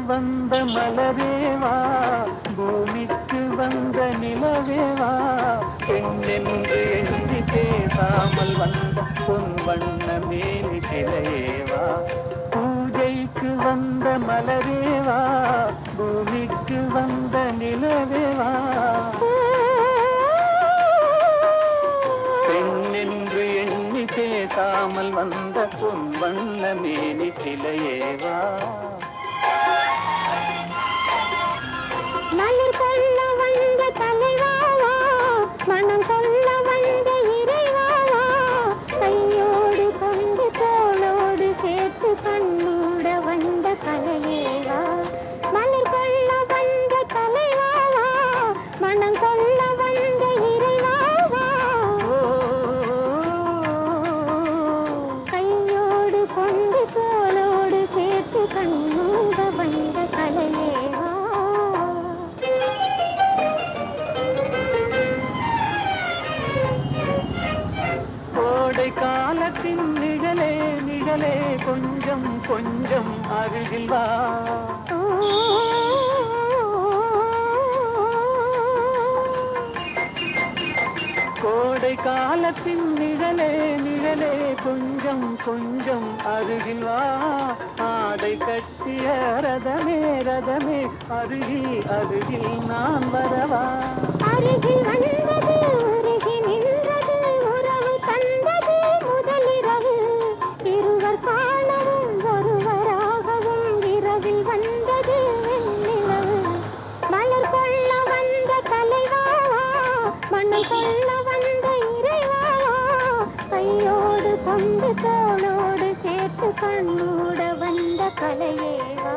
வந்த மலரேவா, பூமிக்கு வந்த நிலவேவா, பெண்ணென்று எண்ணி பேசாமல் வந்த பொன் வண்ண மேனி சிலையேவா, பூஜைக்கு வந்த மலரேவா, பூமிக்கு வந்த நிலவேவா, பெண்ணென்று எண்ணி பேசாமல் வந்த பொன் வண்ண மேனி சிலையேவா. மலர் கொள்ள வந்த தலைவாவா, மனம் கொள்ள வந்த இறைவாவா, கையோடு கொண்டு தோளோடு சேர்த்து கண்ணூட வந்த கலையேவா. மலர் கொள்ள வந்த தலைவாவா, மனம் கொள்ள வந்த இறைவாவா, கையோடு கொண்டு தோளோடு சேர்த்து கண்ணூட வந்த கலையேவா. காலத்தின் நிழலே நிழலே கொஞ்சம் கொஞ்சம் அருகில் வா, கோடை காலத்தின் நிழலே நிழலே கொஞ்சம் கொஞ்சம் அருகில் வா, ஆடை கட்டிய ரதமே ரதமே அருகில் அருகில் நான் வரவா. அருகில் வந்தது உருகி நின்றது உறவு தந்தது முதலிரவு, இருவர் காணவும் ஒருவராகவும் இரவில் வந்தது வெண்ணிலவு. மலர் கொள்ள வந்த தலைவாவா, மண்ணை கொள்ள வந்த இறைவாவா, கையோடு கொண்டு தோளோடு சேர்த்து கண்ணூட வந்த கலையேவா.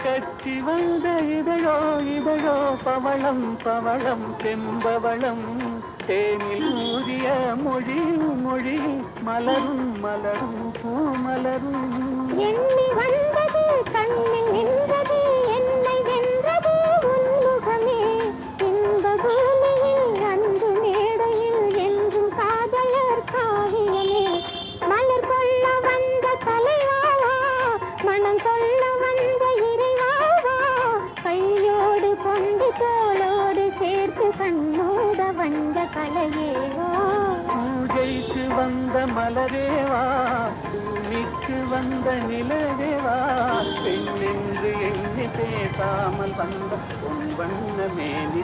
கட்சி வந்த இதழோ இதழோ பவளம் பவளம் செம்பவளம், தேனில் ஊதிய மொழி மொழி மலரும் மலரும் பூமலரும். எண்ணி வந்தது கண்ணில் நின்றது என்னை வென்றது உன்முகமே, இன்ப பூமியில் அன்று மேடையில் என்றும் காதலர் காவியமே. மலர் கொள்ள வந்த தலைவாவா, மனம் கொள்ள வந்த இறைவாவா, கையோடு கொண்டு தோளோடு சேர்த்து கண்ணோட வந்த கலையேவா. பூஜைக்கு வந்த மலரேவா, பூமிக்கு வந்த நிலவேவா, பெண்ணென்று எண்ணி பேசாமல் வந்த பொன் வண்ண மேனி